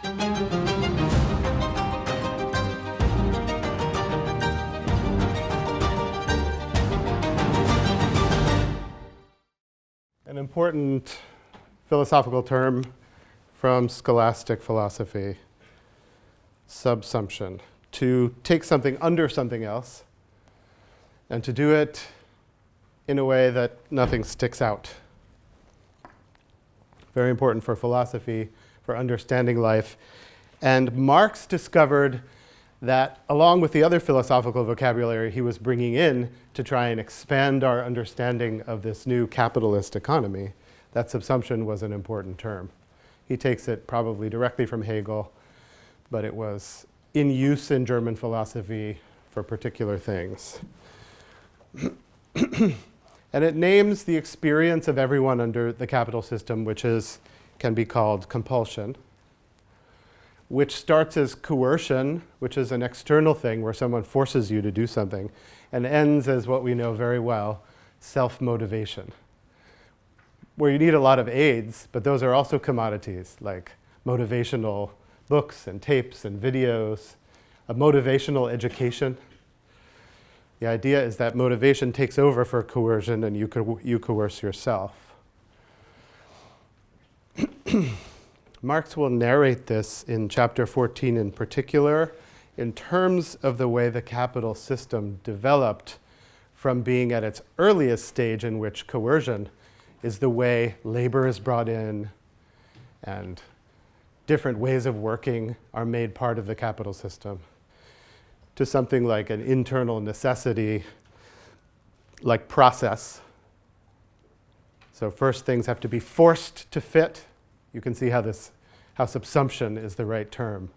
An important philosophical term from scholastic philosophy, subsumption. To take something under something else and to do it in a way that nothing sticks out. Very important for philosophy, for understanding life. And Marx discovered that along with the other philosophical vocabulary he was bringing in to try and expand our understanding of this new capitalist economy, that subsumption was an important term. He takes it probably directly from Hegel, but it was in use in German philosophy for particular things. And it names the experience of everyone under the capital system, which can be called compulsion, which starts as coercion, which is an external thing where someone forces you to do something, and ends as what we know very well, self-motivation, where you need a lot of aids, but those are also commodities, like motivational books and tapes and videos, a motivational education. The idea is that motivation takes over for coercion and you coerce yourself. Marx will narrate this in chapter 14 in particular in terms of the way the capital system developed from being at its earliest stage in which coercion is the way labor is brought in and different ways of working are made part of the capital system, to something like an internal necessity, like process. So first things have to be forced to fit. You can see how subsumption is the right term.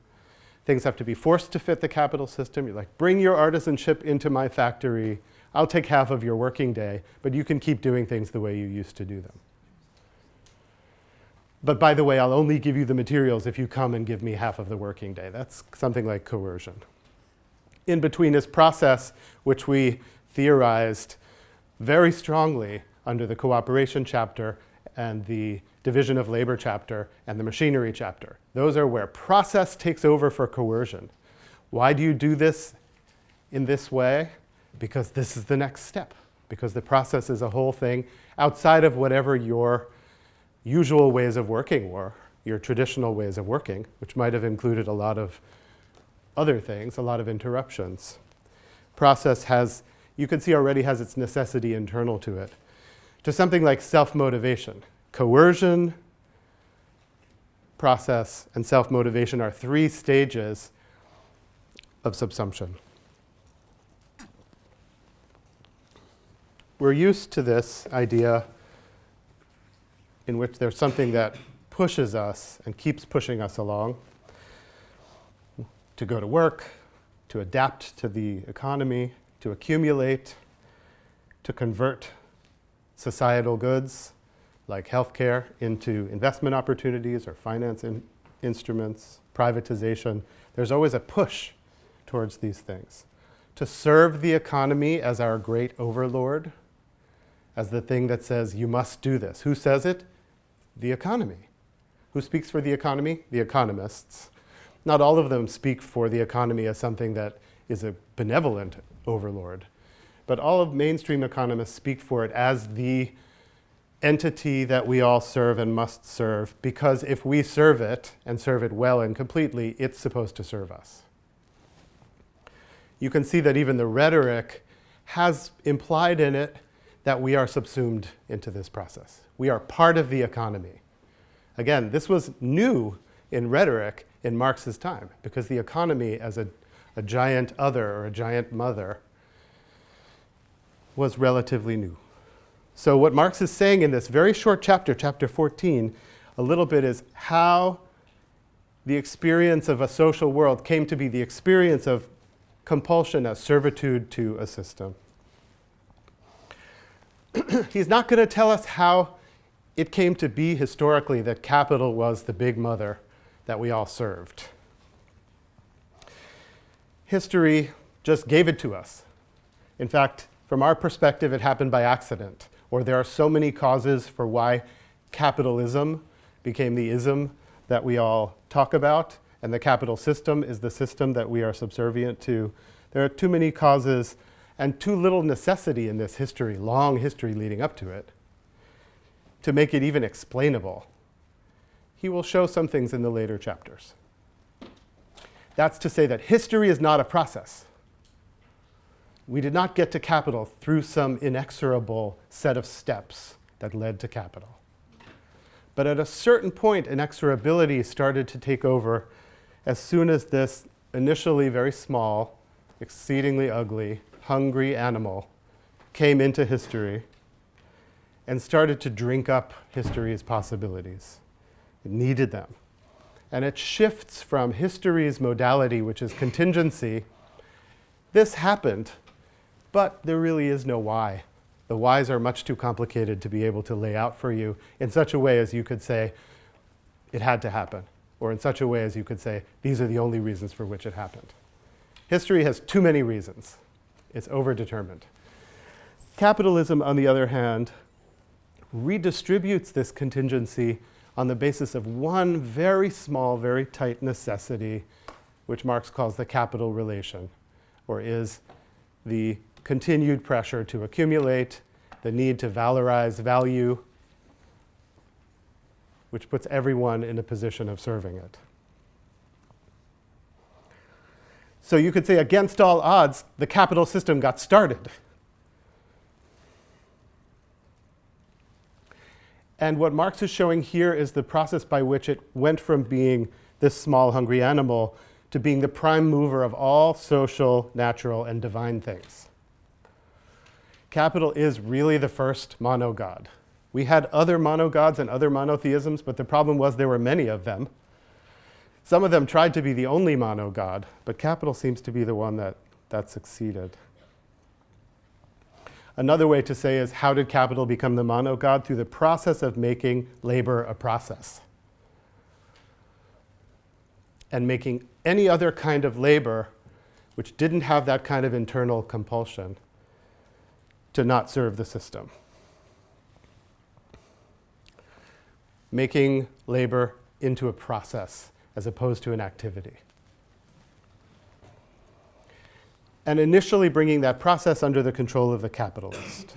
Things have to be forced to fit the capital system. You're like, bring your artisanship into my factory. I'll take half of your working day, but you can keep doing things the way you used to do them. But by the way, I'll only give you the materials if you come and give me half of the working day. That's something like coercion. In between is process, which we theorized very strongly under the cooperation chapter and the division of labor chapter and the machinery chapter. Those are where process takes over for coercion. Why do you do this in this way? Because this is the next step. Because the process is a whole thing outside of whatever your usual ways of working were, your traditional ways of working, which might have included a lot of other things, a lot of interruptions. Process you can see already has its necessity internal to it, to something like self-motivation. Coercion, process, and self-motivation are three stages of subsumption. We're used to this idea in which there's something that pushes us and keeps pushing us along, to go to work, to adapt to the economy, to accumulate, to convert societal goods like healthcare into investment opportunities or finance instruments, privatization. There's always a push towards these things. To serve the economy as our great overlord, as the thing that says, you must do this. Who says it? The economy. Who speaks for the economy? The economists. Not all of them speak for the economy as something that is a benevolent overlord, but all of mainstream economists speak for it as the entity that we all serve and must serve, because if we serve it and serve it well and completely, it's supposed to serve us. You can see that even the rhetoric has implied in it that we are subsumed into this process. We are part of the economy. Again, this was new in rhetoric in Marx's time, because the economy as a giant other or a giant mother was relatively new. So what Marx is saying in this very short chapter, chapter 14, a little bit is how the experience of a social world came to be the experience of compulsion as servitude to a system. He's not going to tell us how it came to be historically that capital was the big mother that we all served. History just gave it to us. In fact, from our perspective, it happened by accident, or there are so many causes for why capitalism became the ism that we all talk about, and the capital system is the system that we are subservient to. There are too many causes and too little necessity in this history, long history leading up to it, to make it even explainable. He will show some things in the later chapters. That's to say that history is not a process. We did not get to capital through some inexorable set of steps that led to capital. But at a certain point, inexorability started to take over as soon as this initially very small, exceedingly ugly, hungry animal came into history and started to drink up history's possibilities. It needed them. And it shifts from history's modality, which is contingency. This happened, but there really is no why. The whys are much too complicated to be able to lay out for you in such a way as you could say, it had to happen, or in such a way as you could say, these are the only reasons for which it happened. History has too many reasons. It's overdetermined. Capitalism, on the other hand, redistributes this contingency on the basis of one very small, very tight necessity, which Marx calls the capital relation, or is the continued pressure to accumulate, the need to valorize value, which puts everyone in a position of serving it. So you could say, against all odds, the capital system got started. And what Marx is showing here is the process by which it went from being this small, hungry animal to being the prime mover of all social, natural, and divine things. Capital is really the first monogod. We had other monogods and other monotheisms, but the problem was there were many of them. Some of them tried to be the only monogod, but capital seems to be the one that succeeded. Another way to say is, how did capital become the monogod? Through the process of making labor a process. And making any other kind of labor which didn't have that kind of internal compulsion to not serve the system. Making labor into a process as opposed to an activity. And initially bringing that process under the control of the capitalist.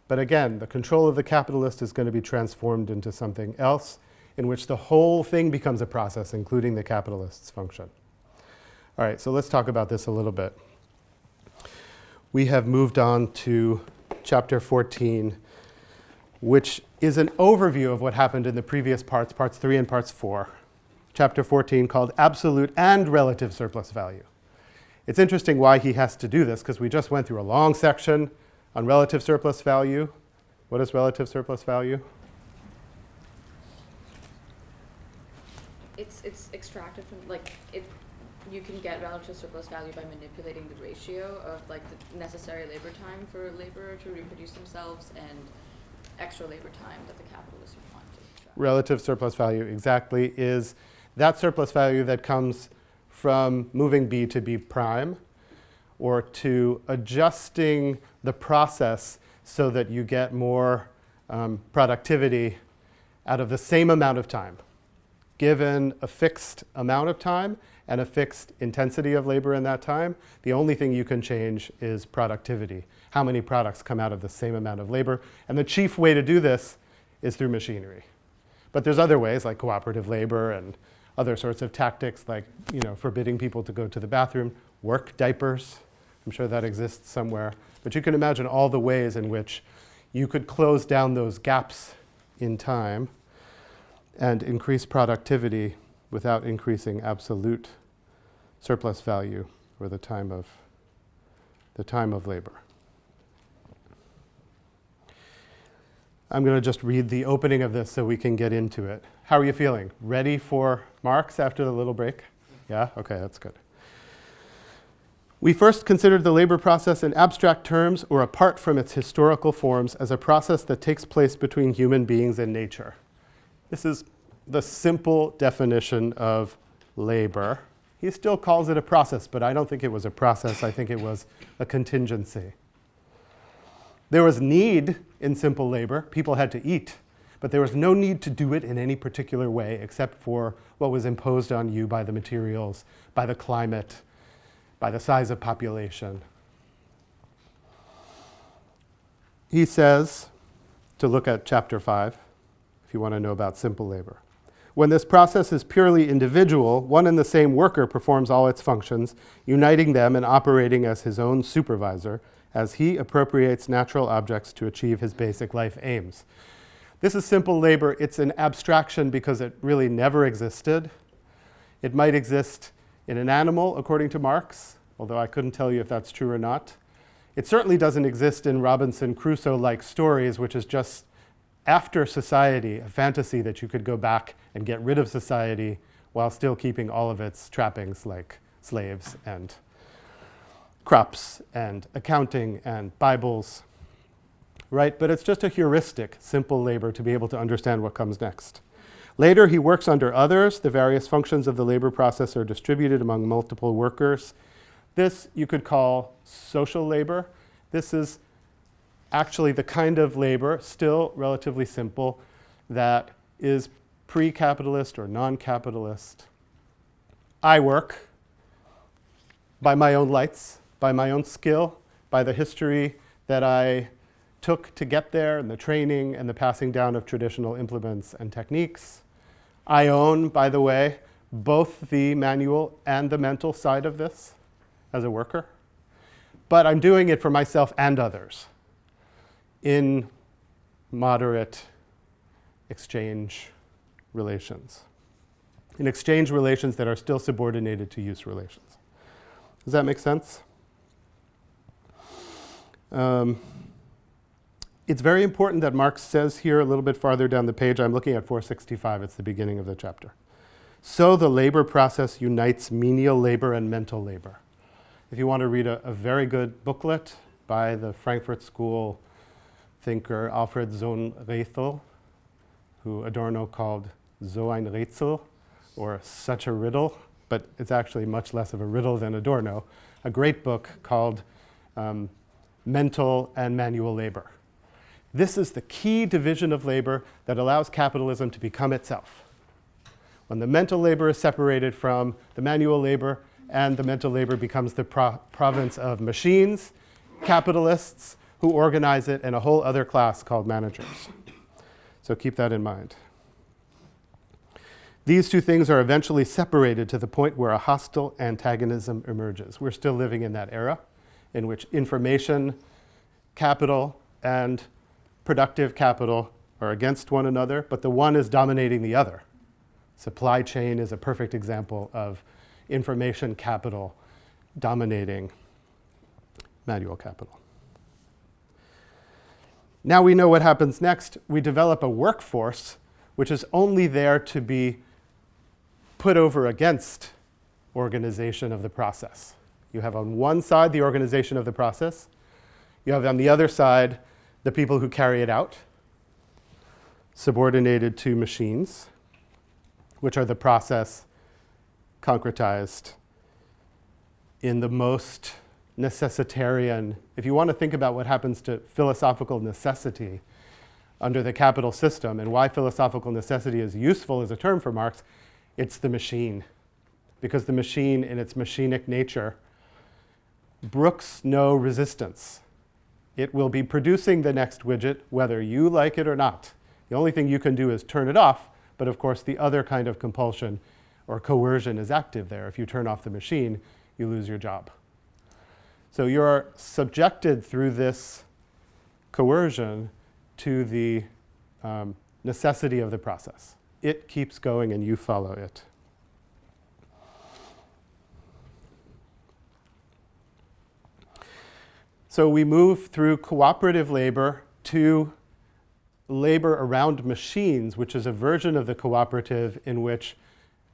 But again, the control of the capitalist is going to be transformed into something else in which the whole thing becomes a process, including the capitalist's function. All right, so let's talk about this a little bit. We have moved on to chapter 14, which is an overview of what happened in the previous parts, parts 3 and parts 4. Chapter 14 called Absolute and Relative Surplus Value. It's interesting why he has to do this, because we just went through a long section on relative surplus value. What is relative surplus value? It's extracted from, like, you can get relative surplus value by manipulating the ratio of, like, the necessary labor time for a laborer to reproduce themselves and extra labor time that the capitalists would want to extract. Relative surplus value, exactly, is that surplus value that comes from moving B to B prime, or to adjusting the process so that you get more productivity out of the same amount of time, given a fixed amount of time and a fixed intensity of labor in that time. The only thing you can change is productivity, how many products come out of the same amount of labor. And the chief way to do this is through machinery. But there's other ways, like cooperative labor and other sorts of tactics, like, forbidding people to go to the bathroom, work diapers. I'm sure that exists somewhere. But you can imagine all the ways in which you could close down those gaps in time and increase productivity without increasing absolute surplus value, or the time of labor. I'm going to just read the opening of this so we can get into it. How are you feeling? Ready for Marx after the little break? Yeah? Okay, that's good. We first considered the labor process in abstract terms or apart from its historical forms as a process that takes place between human beings and nature. This is the simple definition of labor. He still calls it a process, but I don't think it was a process. I think it was a contingency. There was need in simple labor. People had to eat. but there was no need to do it in any particular way except for what was imposed on you by the materials, by the climate, by the size of population. He says, to look at chapter 5, if you want to know about simple labor. When this process is purely individual, one and the same worker performs all its functions, uniting them and operating as his own supervisor, as he appropriates natural objects to achieve his basic life aims. This is simple labor. It's an abstraction because it really never existed. It might exist in an animal, according to Marx, although I couldn't tell you if that's true or not. It certainly doesn't exist in Robinson Crusoe-like stories, which is just after society, a fantasy that you could go back and get rid of society while still keeping all of its trappings like slaves and crops and accounting and Bibles, right? But it's just a heuristic, simple labor to be able to understand what comes next. Later, he works under others. The various functions of the labor process are distributed among multiple workers. This you could call social labor. This is actually the kind of labor, still relatively simple, that is pre-capitalist or non-capitalist. I work by my own lights, by my own skill, by the history that I took to get there, and the training and the passing down of traditional implements and techniques. I own, by the way, both the manual and the mental side of this as a worker. But I'm doing it for myself and others in moderate exchange relations. In exchange relations that are still subordinated to use relations. Does that make sense? It's very important that Marx says here a little bit farther down the page, I'm looking at 465, it's the beginning of the chapter. So the labor process unites menial labor and mental labor. If you want to read a very good booklet by the Frankfurt School thinker Alfred Sohn-Rethel, who Adorno called so ein Rätsel, or such a riddle, but it's actually much less of a riddle than Adorno, a great book called Mental and Manual Labor. This is the key division of labor that allows capitalism to become itself. When the mental labor is separated from the manual labor, and the mental labor becomes the province of machines, capitalists, who organize it, and a whole other class called managers. So keep that in mind. These two things are eventually separated to the point where a hostile antagonism emerges. We're still living in that era in which information, capital, and productive capital are against one another, but the one is dominating the other. Supply chain is a perfect example of information capital dominating manual capital. Now we know what happens next. We develop a workforce which is only there to be put over against organization of the process. You have on one side the organization of the process. You have on the other side the people who carry it out, subordinated to machines, which are the process concretized in the most necessitarian. If you want to think about what happens to philosophical necessity under the capital system and why philosophical necessity is useful as a term for Marx, it's the machine. Because the machine, in its machinic nature, brooks no resistance. It will be producing the next widget whether you like it or not. The only thing you can do is turn it off, but of course the other kind of compulsion or coercion is active there. If you turn off the machine, you lose your job. So you're subjected through this coercion to the necessity of the process. It keeps going and you follow it. So we move through cooperative labor to labor around machines, which is a version of the cooperative in which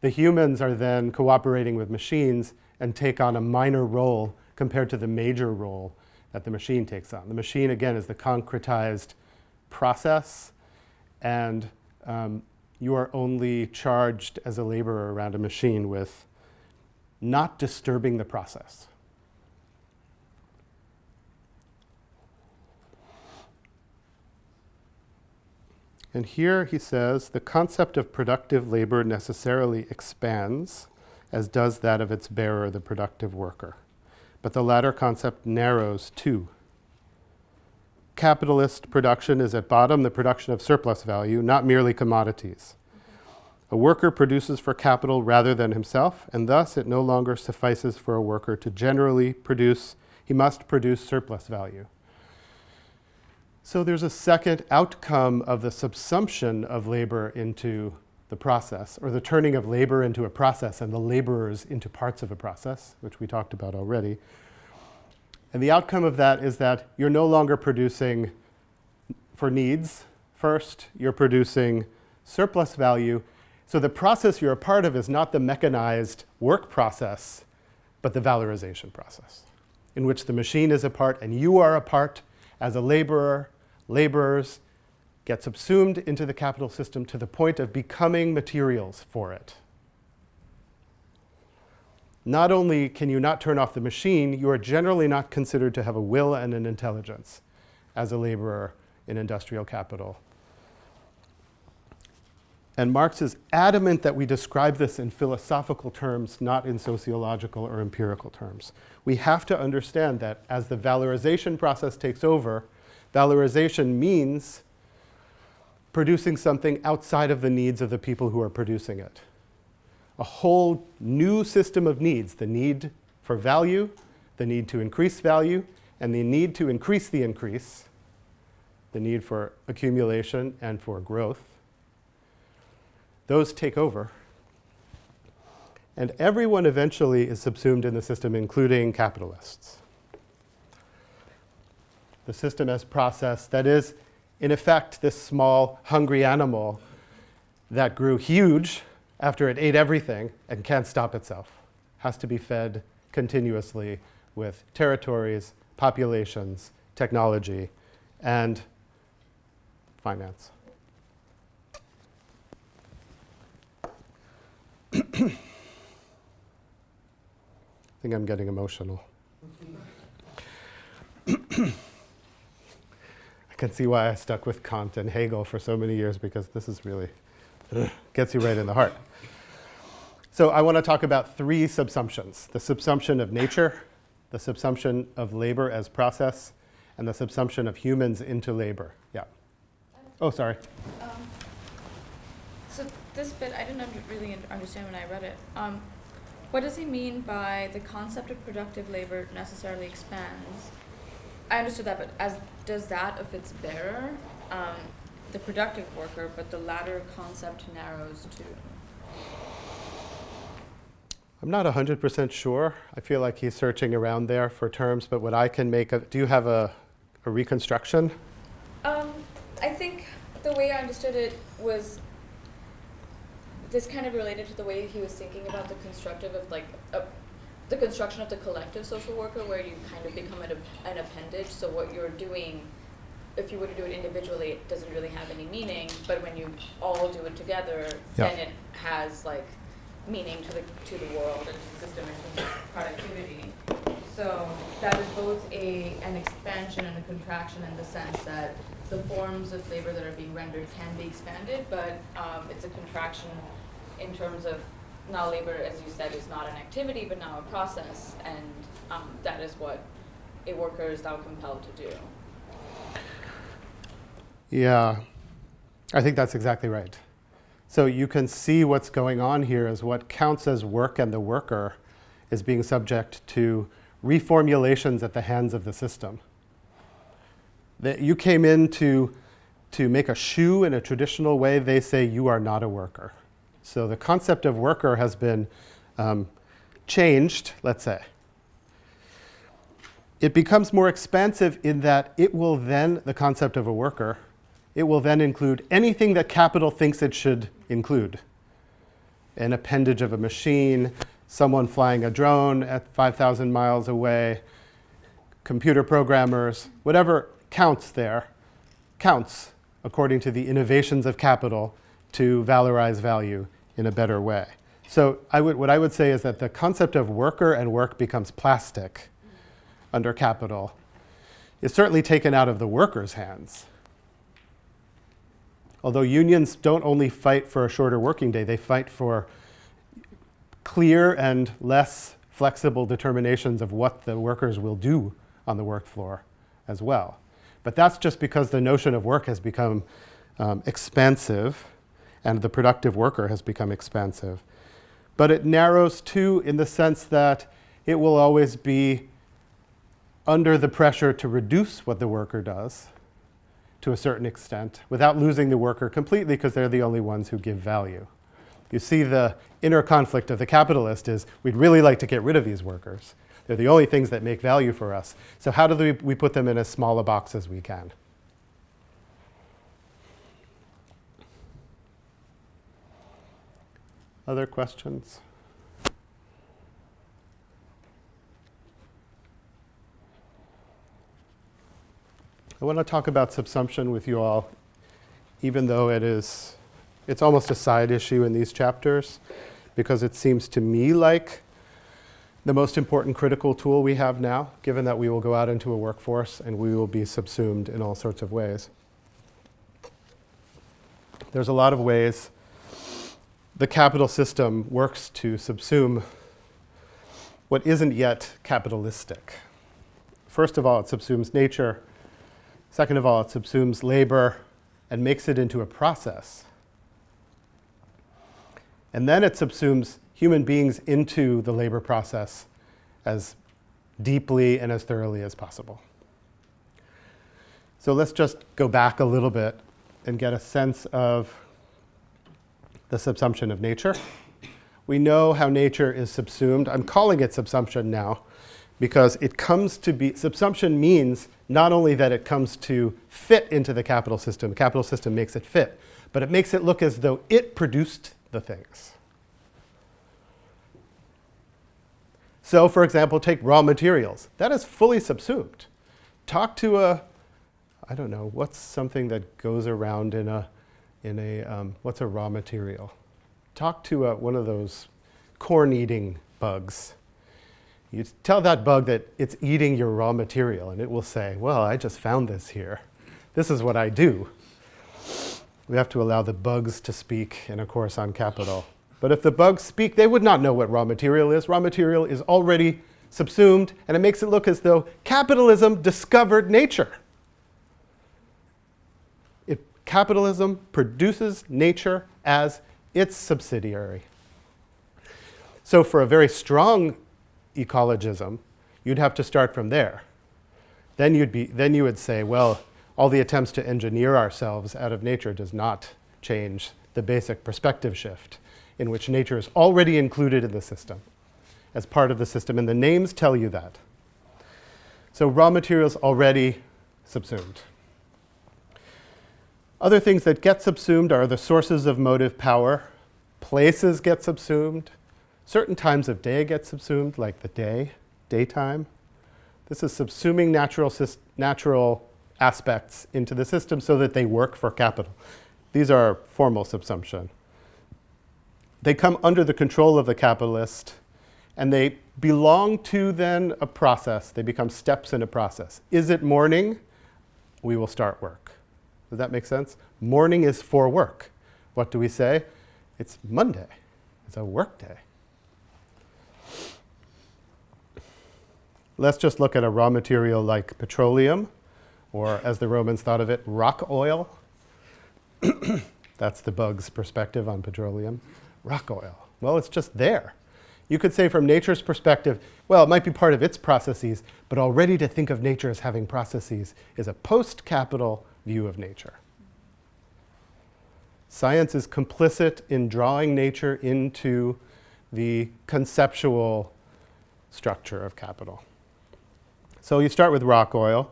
the humans are then cooperating with machines and take on a minor role compared to the major role that the machine takes on. The machine, again, is the concretized process, and you are only charged as a laborer around a machine with not disturbing the process. And here he says, the concept of productive labor necessarily expands, as does that of its bearer, the productive worker. But the latter concept narrows too. Capitalist production is at bottom the production of surplus value, not merely commodities. A worker produces for capital rather than himself, and thus it no longer suffices for a worker to generally produce, he must produce surplus value. So there's a second outcome of the subsumption of labor into the process, or the turning of labor into a process and the laborers into parts of a process, which we talked about already. And the outcome of that is that you're no longer producing for needs first, you're producing surplus value. So the process you're a part of is not the mechanized work process, but the valorization process, in which the machine is a part and you are a part as a laborer. Laborers get subsumed into the capital system to the point of becoming materials for it. Not only can you not turn off the machine, you are generally not considered to have a will and an intelligence as a laborer in industrial capital. And Marx is adamant that we describe this in philosophical terms, not in sociological or empirical terms. We have to understand that as the valorization process takes over, valorization means producing something outside of the needs of the people who are producing it. A whole new system of needs, the need for value, the need to increase value, and the need to increase the increase, the need for accumulation and for growth. Those take over. And everyone eventually is subsumed in the system, including capitalists. The system as process, that is, in effect, this small, hungry animal that grew huge after it ate everything and can't stop itself, has to be fed continuously with territories, populations, technology, and finance. I think I'm getting emotional. I can see why I stuck with Kant and Hegel for so many years, because this is really, gets you right in the heart. So I want to talk about three subsumptions: the subsumption of nature, the subsumption of labor as process, and the subsumption of humans into labor. Yeah. Oh, sorry. So this bit, I didn't really understand when I read it. What does he mean by the concept of productive labor necessarily expands? I understood that, but as does that of its bearer, the productive worker, but the latter concept narrows too? I'm not 100% sure. I feel like he's searching around there for terms, but what I can make of, do you have a reconstruction? I think the way I understood it was this kind of related to the way he was thinking about the constructive of the construction of the collective social worker, where you kind of become an appendage. So what you're doing, if you were to do it individually, it doesn't really have any meaning. But when you all do it together, then it has like meaning to the world and to the system and to productivity. So that is both an expansion and a contraction in the sense that the forms of labor that are being rendered can be expanded, but it's a contraction in terms of now labor, as you said, is not an activity, but now a process, and that is what a worker is now compelled to do. Yeah, I think that's exactly right. So you can see what's going on here is what counts as work and the worker is being subject to reformulations at the hands of the system. That you came in to make a shoe in a traditional way, they say you are not a worker. So the concept of worker has been changed, let's say. It becomes more expansive in that it will then, the concept of a worker, it will then include anything that capital thinks it should include. An appendage of a machine, someone flying a drone at 5,000 miles away, computer programmers, whatever counts there, counts according to the innovations of capital to valorize value in a better way. So what I would say is that the concept of worker and work becomes plastic under capital. It's certainly taken out of the worker's hands. Although unions don't only fight for a shorter working day, they fight for clear and less flexible determinations of what the workers will do on the work floor as well. But that's just because the notion of work has become expansive and the productive worker has become expansive. But it narrows too in the sense that it will always be under the pressure to reduce what the worker does to a certain extent without losing the worker completely, because they're the only ones who give value. You see, the inner conflict of the capitalist is we'd really like to get rid of these workers. They're the only things that make value for us. So how do we put them in as small a box as we can? Other questions? I want to talk about subsumption with you all, even though it's almost a side issue in these chapters, because it seems to me like the most important critical tool we have now, given that we will go out into a workforce and we will be subsumed in all sorts of ways. There's a lot of ways the capital system works to subsume what isn't yet capitalistic. First of all, it subsumes nature. Second of all, it subsumes labor and makes it into a process. And then it subsumes human beings into the labor process as deeply and as thoroughly as possible. So let's just go back a little bit and get a sense of the subsumption of nature. We know how nature is subsumed. I'm calling it subsumption now because it comes to be, subsumption means not only that it comes to fit into the capital system makes it fit, but it makes it look as though it produced the things. So, for example, take raw materials. That is fully subsumed. Talk to I don't know, what's something that goes around what's a raw material? Talk to one of those corn-eating bugs. You tell that bug that it's eating your raw material, and it will say, well, I just found this here. This is what I do. We have to allow the bugs to speak in a course on capital. But if the bugs speak, they would not know what raw material is. Raw material is already subsumed, and it makes it look as though capitalism discovered nature. Capitalism produces nature as its subsidiary. So for a very strong ecologism, you'd have to start from there. Then you would say, well, all the attempts to engineer ourselves out of nature does not change the basic perspective shift in which nature is already included in the system as part of the system, and the names tell you that. So raw materials already subsumed. Other things that get subsumed are the sources of motive power. Places get subsumed. Certain times of day get subsumed, like the daytime. This is subsuming natural aspects into the system so that they work for capital. These are formal subsumption. They come under the control of the capitalist, and they belong to then a process. They become steps in a process. Is it morning? We will start work. Does that make sense? Morning is for work. What do we say? It's Monday. It's a work day. Let's just look at a raw material like petroleum, or as the Romans thought of it, rock oil. That's the bug's perspective on petroleum. Rock oil. Well, it's just there. You could say from nature's perspective, well, it might be part of its processes, but already to think of nature as having processes is a post-capital view of nature. Science is complicit in drawing nature into the conceptual structure of capital. So you start with rock oil,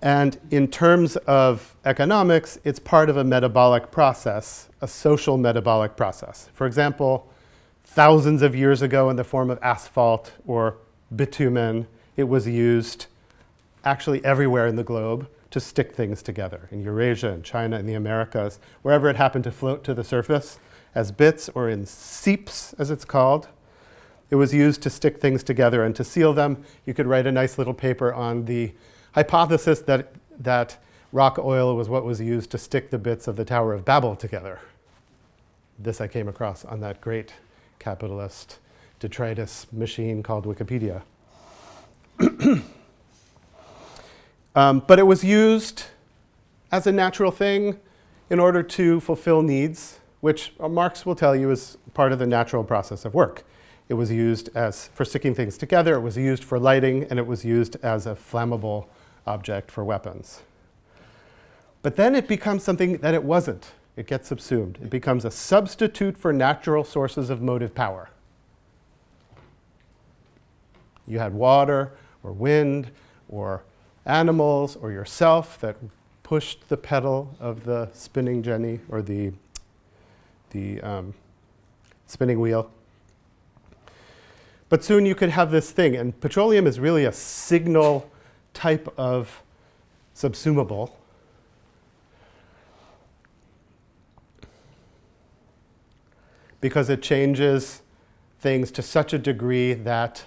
and in terms of economics, it's part of a metabolic process, a social metabolic process. For example, thousands of years ago in the form of asphalt or bitumen, it was used actually everywhere in the globe to stick things together, in Eurasia and China and the Americas, wherever it happened to float to the surface as bits or in seeps, as it's called. It was used to stick things together and to seal them. You could write a nice little paper on the hypothesis that rock oil was what was used to stick the bits of the Tower of Babel together. This I came across on that great capitalist detritus machine called Wikipedia. But it was used as a natural thing in order to fulfill needs, which Marx will tell you is part of the natural process of work. It was used for sticking things together, it was used for lighting, and it was used as a flammable object for weapons. But then it becomes something that it wasn't. It gets subsumed. It becomes a substitute for natural sources of motive power. You had water, or wind, or animals, or yourself that pushed the pedal of the spinning jenny, or the spinning wheel. But soon you could have this thing, and petroleum is really a signal type of subsumable. Because it changes things to such a degree that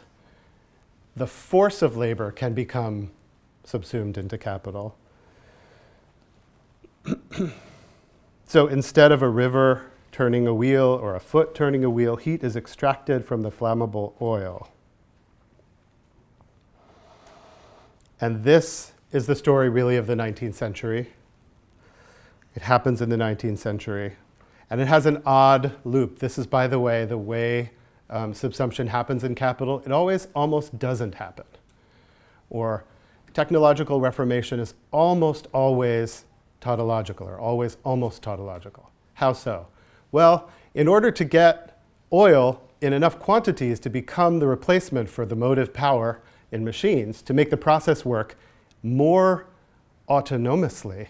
the force of labor can become subsumed into capital. So instead of a river turning a wheel or a foot turning a wheel, heat is extracted from the flammable oil. And this is the story really of the 19th century. It happens in the 19th century. And it has an odd loop. This is, by the way subsumption happens in capital. It always almost doesn't happen. Or technological reformation is almost always tautological, or always almost tautological. How so? Well, in order to get oil in enough quantities to become the replacement for the motive power in machines, to make the process work more autonomously,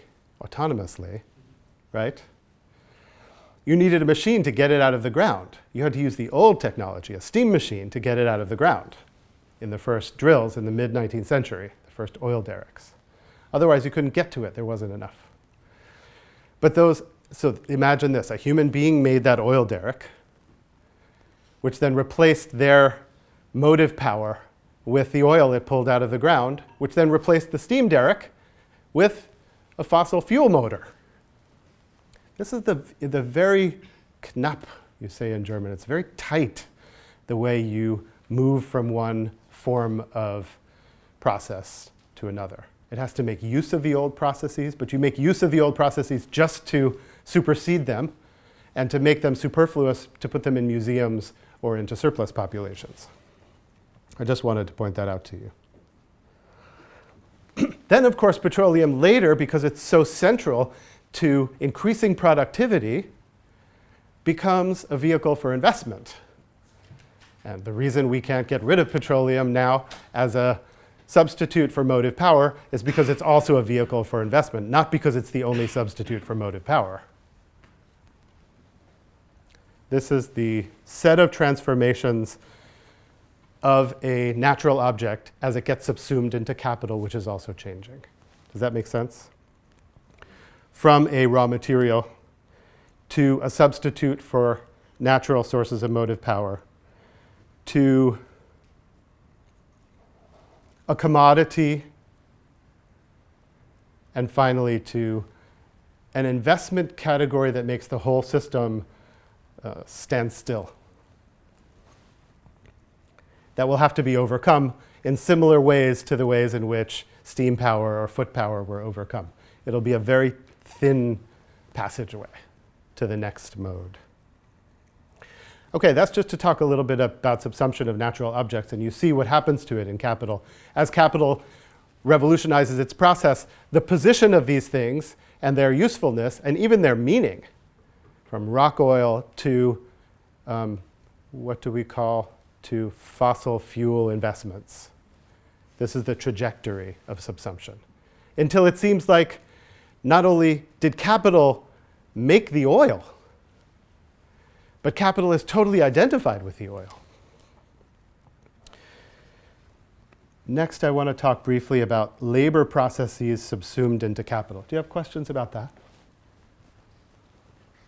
right? You needed a machine to get it out of the ground. You had to use the old technology, a steam machine, to get it out of the ground in the first drills in the mid-19th century, the first oil derricks. Otherwise, you couldn't get to it. There wasn't enough. But so imagine this. A human being made that oil derrick, which then replaced their motive power with the oil it pulled out of the ground, which then replaced the steam derrick with a fossil fuel motor. This is the very knapp, you say in German. It's very tight, the way you move from one form of process to another. It has to make use of the old processes, but you make use of the old processes just to supersede them and to make them superfluous, to put them in museums or into surplus populations. I just wanted to point that out to you. Then, of course, petroleum later, because it's so central to increasing productivity, becomes a vehicle for investment. And the reason we can't get rid of petroleum now as a substitute for motive power is because it's also a vehicle for investment, not because it's the only substitute for motive power. This is the set of transformations of a natural object as it gets subsumed into capital, which is also changing. Does that make sense? From a raw material to a substitute for natural sources of motive power, to a commodity, and finally to an investment category that makes the whole system stand still. That will have to be overcome in similar ways to the ways in which steam power or foot power were overcome. It'll be a very thin passageway to the next mode. Okay, that's just to talk a little bit about subsumption of natural objects, and you see what happens to it in capital. As capital revolutionizes its process, the position of these things and their usefulness and even their meaning, from rock oil to what do we call to fossil fuel investments. This is the trajectory of subsumption. Until it seems like not only did capital make the oil, but capital is totally identified with the oil. Next, I want to talk briefly about labor processes subsumed into capital. Do you have questions about that?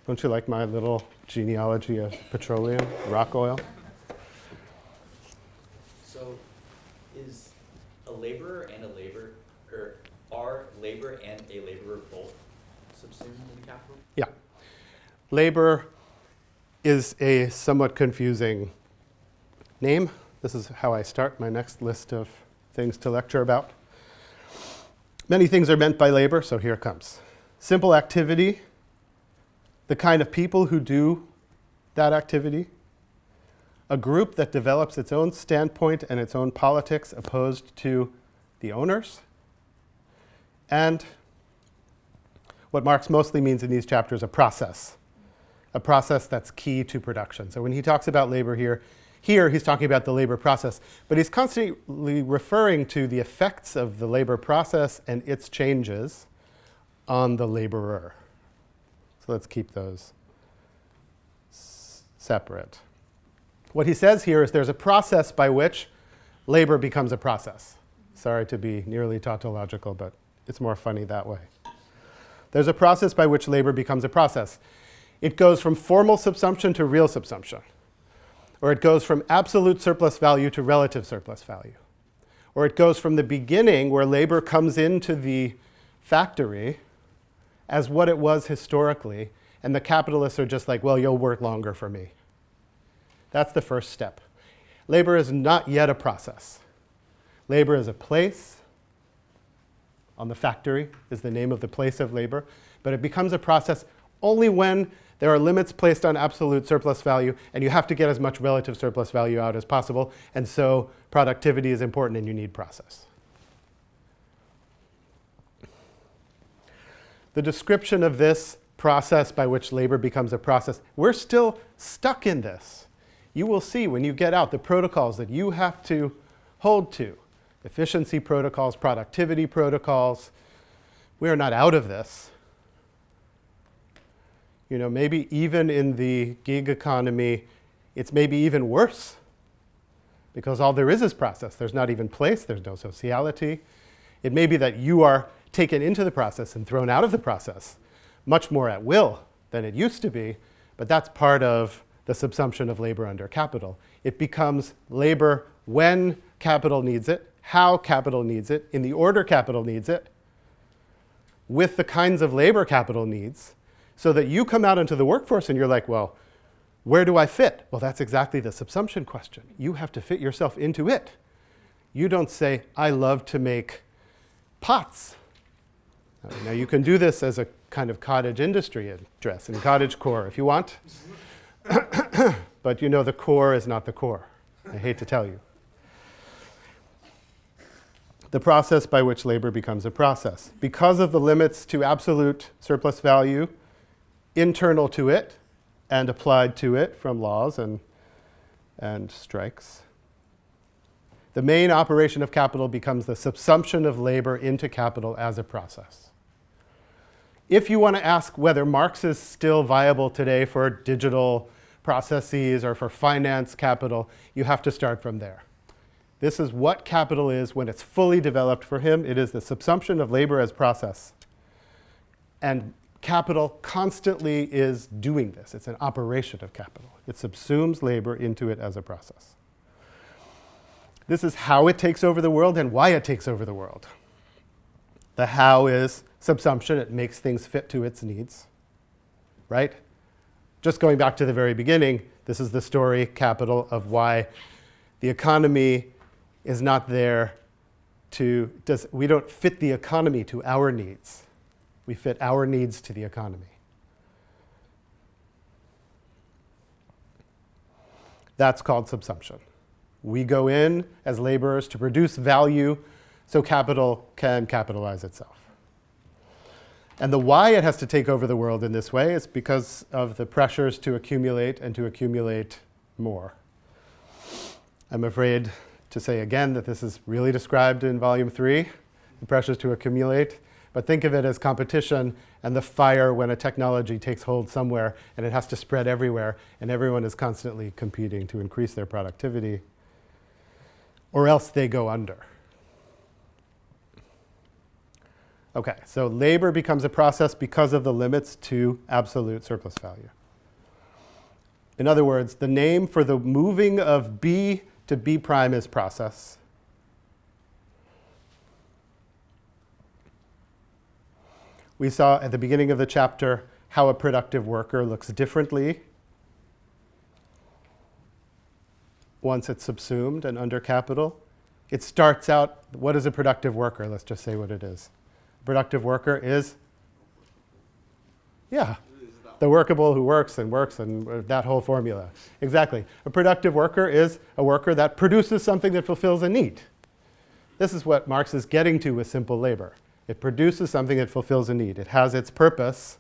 Don't you like my little genealogy of petroleum, rock oil? So is a laborer and a labor, or are labor and a laborer both subsumed into capital? Yeah. Labor is a somewhat confusing name. This is how I start my next list of things to lecture about. Many things are meant by labor, so here it comes. Simple activity, the kind of people who do that activity, a group that develops its own standpoint and its own politics opposed to the owners, and what Marx mostly means in these chapters, a process that's key to production. So when he talks about labor here he's talking about the labor process, but he's constantly referring to the effects of the labor process and its changes on the laborer. So let's keep those separate. What he says here is there's a process by which labor becomes a process. Sorry to be nearly tautological, but it's more funny that way. There's a process by which labor becomes a process. It goes from formal subsumption to real subsumption. Or it goes from absolute surplus value to relative surplus value. Or it goes from the beginning where labor comes into the factory as what it was historically, and the capitalists are just like, well, you'll work longer for me. That's the first step. Labor is not yet a process. Labor is a place. On the factory is the name of the place of labor, but it becomes a process only when there are limits placed on absolute surplus value, and you have to get as much relative surplus value out as possible, and so productivity is important and you need process. The description of this process by which labor becomes a process, we're still stuck in this. You will see when you get out the protocols that you have to hold to. Efficiency protocols, productivity protocols. We are not out of this. You know, maybe even in the gig economy, it's maybe even worse because all there is process. There's not even place, there's no sociality. It may be that you are taken into the process and thrown out of the process much more at will than it used to be, but that's part of the subsumption of labor under capital. It becomes labor when capital needs it, how capital needs it, in the order capital needs it, with the kinds of labor capital needs, so that you come out into the workforce and you're like, well, where do I fit? Well, that's exactly the subsumption question. You have to fit yourself into it. You don't say, I love to make pots. Now, you can do this as a kind of cottage industry address in cottage core if you want. But you know the core is not the core. I hate to tell you. The process by which labor becomes a process. Because of the limits to absolute surplus value internal to it and applied to it from laws and strikes, the main operation of capital becomes the subsumption of labor into capital as a process. If you want to ask whether Marx is still viable today for digital processes or for finance capital, you have to start from there. This is what capital is when it's fully developed for him. It is the subsumption of labor as process. And capital constantly is doing this. It's an operation of capital. It subsumes labor into it as a process. This is how it takes over the world and why it takes over the world. The how is subsumption. It makes things fit to its needs, right? Just going back to the very beginning, this is the story, capital, of why the economy is not there we don't fit the economy to our needs. We fit our needs to the economy. That's called subsumption. We go in as laborers to produce value so capital can capitalize itself. And the why it has to take over the world in this way is because of the pressures to accumulate and to accumulate more. I'm afraid to say again that this is really described in volume 3, the pressures to accumulate. But think of it as competition and the fire when a technology takes hold somewhere and it has to spread everywhere and everyone is constantly competing to increase their productivity, or else they go under. Okay, so labor becomes a process because of the limits to absolute surplus value. In other words, the name for the moving of B to B prime is process. We saw at the beginning of the chapter how a productive worker looks differently once it's subsumed and under capital. It starts out, what is a productive worker? Let's just say what it is. A productive worker is, the workable who works and that whole formula. Exactly. A productive worker is a worker that produces something that fulfills a need. This is what Marx is getting to with simple labor. It produces something that fulfills a need. It has its purpose,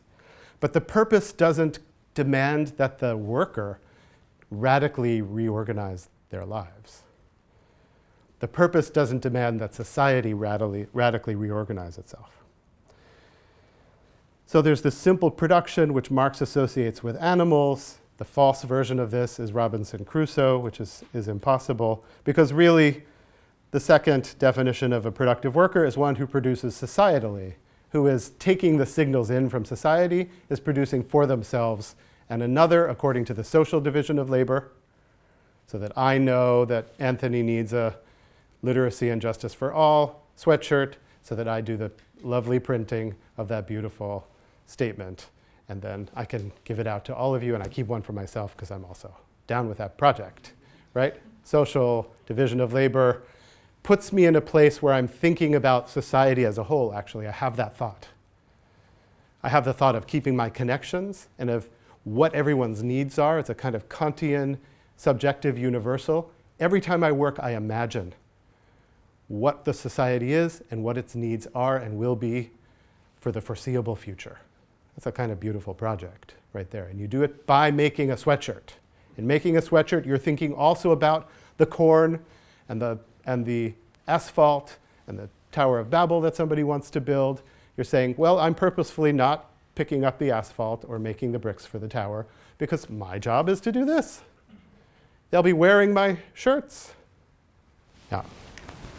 but the purpose doesn't demand that the worker radically reorganize their lives. The purpose doesn't demand that society radically reorganize itself. So there's this simple production which Marx associates with animals. The false version of this is Robinson Crusoe, which is impossible, because really the second definition of a productive worker is one who produces societally, who is taking the signals in from society, is producing for themselves and another according to the social division of labor, so that I know that Anthony needs a literacy and justice for all sweatshirt, so that I do the lovely printing of that beautiful statement, and then I can give it out to all of you, and I keep one for myself because I'm also down with that project, right? Social division of labor puts me in a place where I'm thinking about society as a whole, actually. I have that thought. I have the thought of keeping my connections and of what everyone's needs are. It's a kind of Kantian, subjective universal. Every time I work, I imagine what the society is and what its needs are and will be for the foreseeable future. That's a kind of beautiful project right there. And you do it by making a sweatshirt. In making a sweatshirt, you're thinking also about the corn and the asphalt and the Tower of Babel that somebody wants to build. You're saying, well, I'm purposefully not picking up the asphalt or making the bricks for the tower because my job is to do this. They'll be wearing my shirts. Yeah.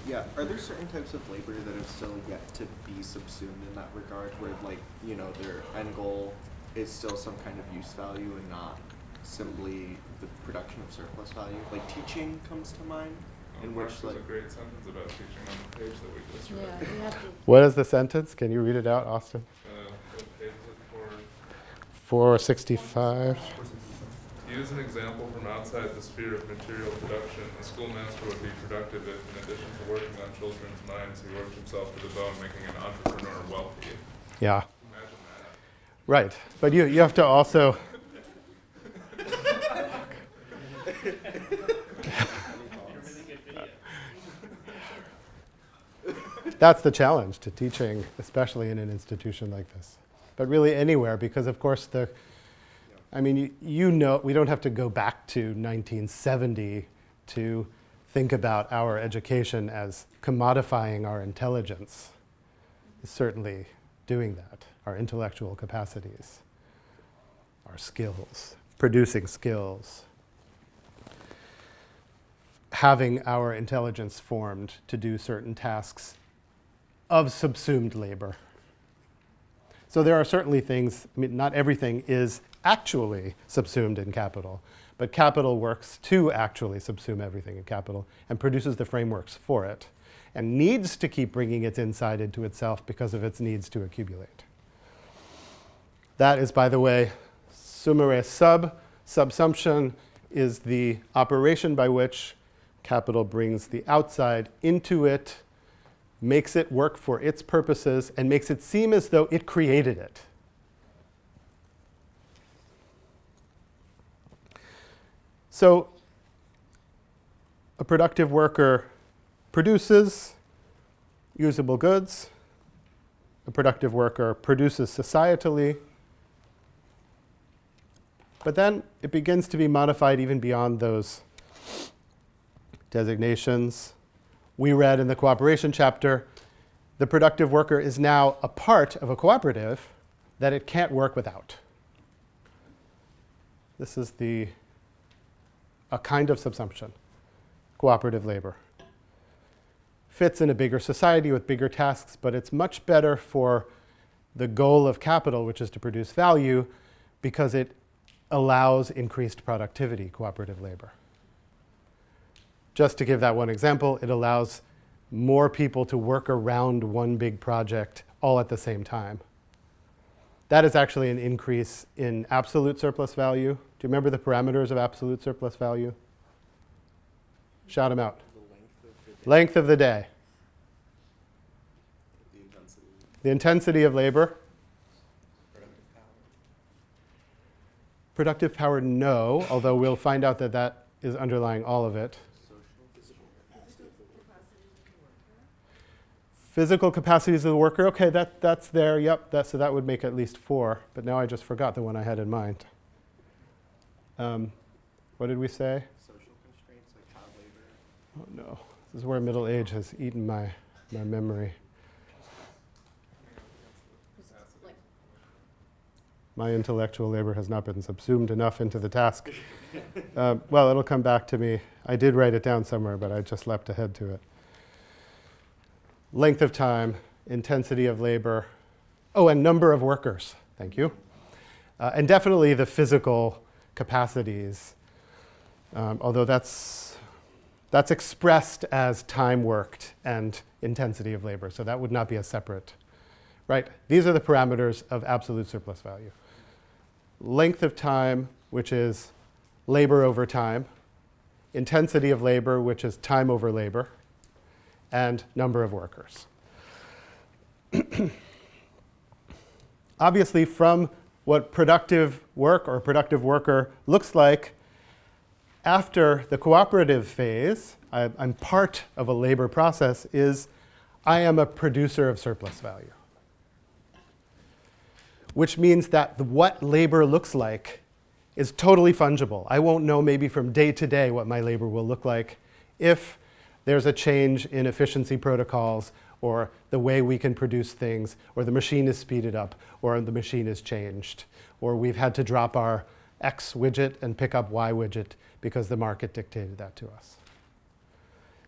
Yeah, are there certain types of labor that have still yet to be subsumed in that regard, where, like, you know, their end goal is still some kind of use value and not simply the production of surplus value? Like, teaching comes to mind, in Marx which, has like, a great sentence about teaching on the page that we just read. Yeah, we have to. What is the sentence? Can you read it out, Austin? What page is it for? 465. To use an example from outside the sphere of material production, a schoolmaster would be productive if, in addition to working on children's minds, he worked himself to the bone, making an entrepreneur wealthy. Yeah. Imagine that. Right. But you have to also... That's the challenge to teaching, especially in an institution like this. But really anywhere, because of course you know, we don't have to go back to 1970 to think about our education as commodifying our intelligence. It's certainly doing that, our intellectual capacities, our skills, producing skills, having our intelligence formed to do certain tasks of subsumed labor. So there are certainly things, I mean, not everything is actually subsumed in capital, but capital works to actually subsume everything in capital and produces the frameworks for it and needs to keep bringing its inside into itself because of its needs to accumulate. That is, by the way, summere sub. Subsumption is the operation by which capital brings the outside into it, makes it work for its purposes, and makes it seem as though it created it. So a productive worker produces usable goods. A productive worker produces societally. But then it begins to be modified even beyond those designations. We read in the cooperation chapter, the productive worker is now a part of a cooperative that it can't work without. This is a kind of subsumption, cooperative labor. Fits in a bigger society with bigger tasks, but it's much better for the goal of capital, which is to produce value, because it allows increased productivity, cooperative labor. Just to give that one example, it allows more people to work around one big project all at the same time. that is actually an increase in absolute surplus value. Do you remember the parameters of absolute surplus value? Shout them out. Length of the day. The intensity. The intensity of labor. Productive power, no, although we'll find out that that is underlying all of it. Physical capacities of the worker, okay, that's there, yep, so that would make at least 4, but now I just forgot the one I had in mind. What did we say? Social constraints like child labor. Oh no, this is where middle age has eaten my memory. Like, My intellectual labor has not been subsumed enough into the task. Well, it'll come back to me. I did write it down somewhere, but I just leapt ahead to it. Length of time, intensity of labor, oh, and number of workers, thank you. And definitely the physical capacities, although that's expressed as time worked and intensity of labor, so that would not be a separate, right? These are the parameters of absolute surplus value. Length of time, which is labor over time, intensity of labor, which is time over labor, and number of workers. Obviously, from what productive work or productive worker looks like after the cooperative phase, I'm part of a labor process, is I am a producer of surplus value. Which means that what labor looks like is totally fungible. I won't know maybe from day to day what my labor will look like if there's a change in efficiency protocols or the way we can produce things, or the machine is speeded up, or the machine is changed, or we've had to drop our X widget and pick up Y widget because the market dictated that to us.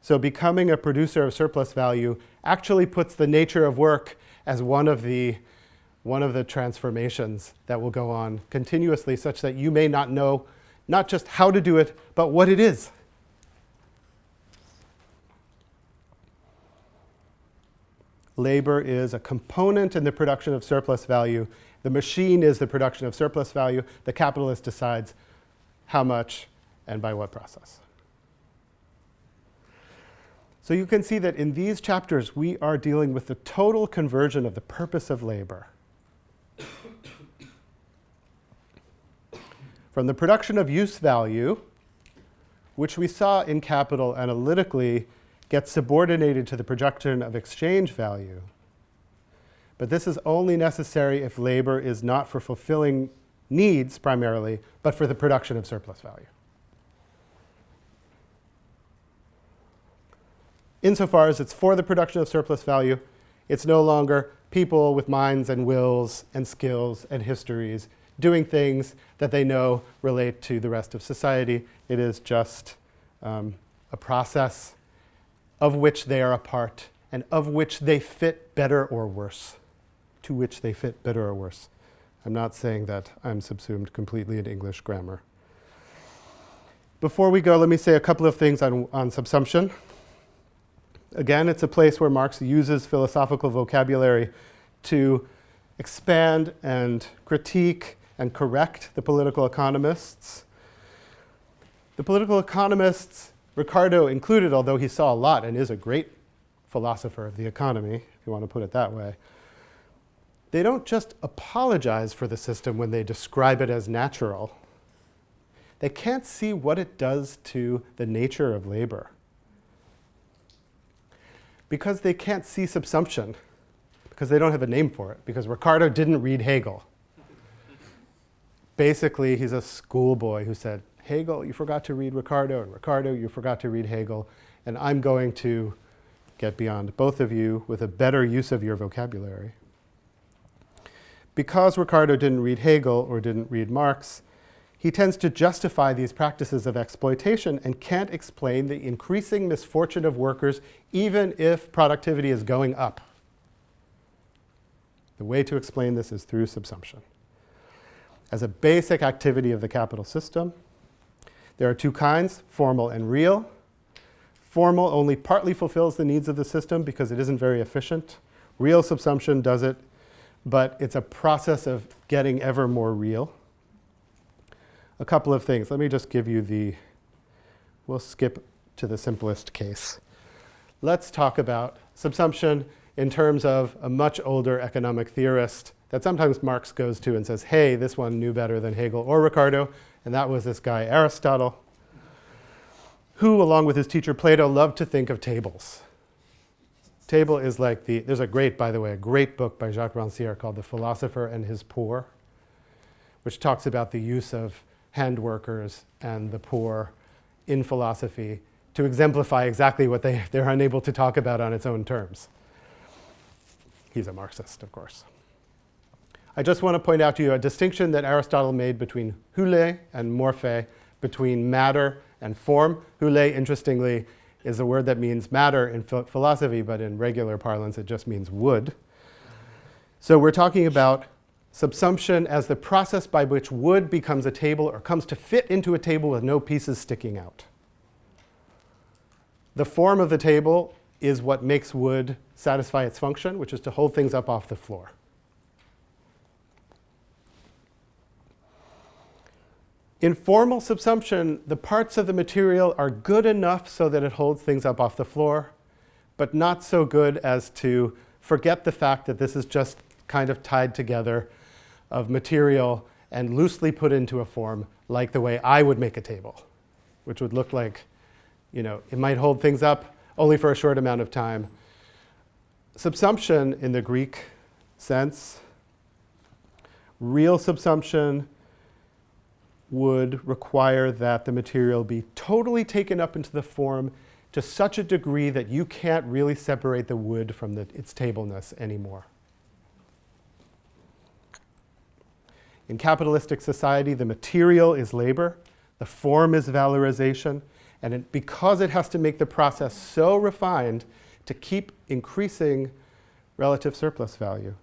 So becoming a producer of surplus value actually puts the nature of work as one of the transformations that will go on continuously, such that you may not know not just how to do it, but what it is. Labor is a component in the production of surplus value. The machine is the production of surplus value. The capitalist decides how much and by what process. So you can see that in these chapters, we are dealing with the total conversion of the purpose of labor. From the production of use value, which we saw in capital analytically, gets subordinated to the production of exchange value. But this is only necessary if labor is not for fulfilling needs primarily, but for the production of surplus value. Insofar as it's for the production of surplus value, it's no longer people with minds and wills and skills and histories doing things that they know relate to the rest of society. It is just a process of which they are a part and of which they fit better or worse, to which they fit better or worse. I'm not saying that I'm subsumed completely in English grammar. Before we go, let me say a couple of things on subsumption. Again, it's a place where Marx uses philosophical vocabulary to expand and critique and correct the political economists. The political economists, Ricardo included, although he saw a lot and is a great philosopher of the economy, if you want to put it that way, they don't just apologize for the system when they describe it as natural. They can't see what it does to the nature of labor. Because they can't see subsumption, because they don't have a name for it, because Ricardo didn't read Hegel. Basically, he's a schoolboy who said, Hegel, you forgot to read Ricardo, and Ricardo, you forgot to read Hegel, and I'm going to get beyond both of you with a better use of your vocabulary. Because Ricardo didn't read Hegel or didn't read Marx, he tends to justify these practices of exploitation and can't explain the increasing misfortune of workers even if productivity is going up. The way to explain this is through subsumption. As a basic activity of the capital system, there are two kinds, formal and real. Formal only partly fulfills the needs of the system because it isn't very efficient. Real subsumption does it but it's a process of getting ever more real. A couple of things. Let me just give you we'll skip to the simplest case. Let's talk about subsumption in terms of a much older economic theorist that sometimes Marx goes to and says, hey, this one knew better than Hegel or Ricardo, and that was this guy Aristotle, who, along with his teacher Plato, loved to think of tables. Table is like there's a great book by Jacques Rancière called The Philosopher and His Poor, which talks about the use of hand workers and the poor in philosophy to exemplify exactly what they're unable to talk about on its own terms. He's a Marxist, of course. I just want to point out to you a distinction that Aristotle made between hule and morphe, between matter and form. Hule, interestingly, is a word that means matter in philosophy, but in regular parlance it just means wood. So we're talking about subsumption as the process by which wood becomes a table or comes to fit into a table with no pieces sticking out. The form of the table is what makes wood satisfy its function, which is to hold things up off the floor. In formal subsumption, the parts of the material are good enough so that it holds things up off the floor, but not so good as to forget the fact that this is just kind of tied together of material and loosely put into a form like the way I would make a table, which would look like, it might hold things up only for a short amount of time. Subsumption in the Greek sense, real subsumption would require that the material be totally taken up into the form to such a degree that you can't really separate the wood from its tableness anymore. In capitalistic society, the material is labor, the form is valorization, and because it has to make the process so refined to keep increasing relative surplus value,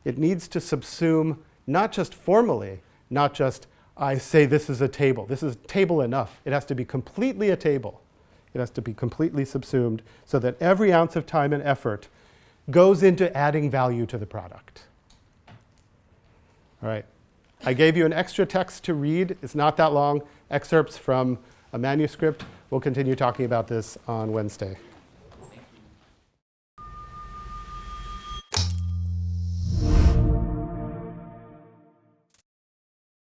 it needs to subsume not just formally, not just I say this is a table. This is table enough. It has to be completely a table. It has to be completely subsumed so that every ounce of time and effort goes into adding value to the product. All right. I gave you an extra text to read. It's not that long. Excerpts from a manuscript. We'll continue talking about this on Wednesday.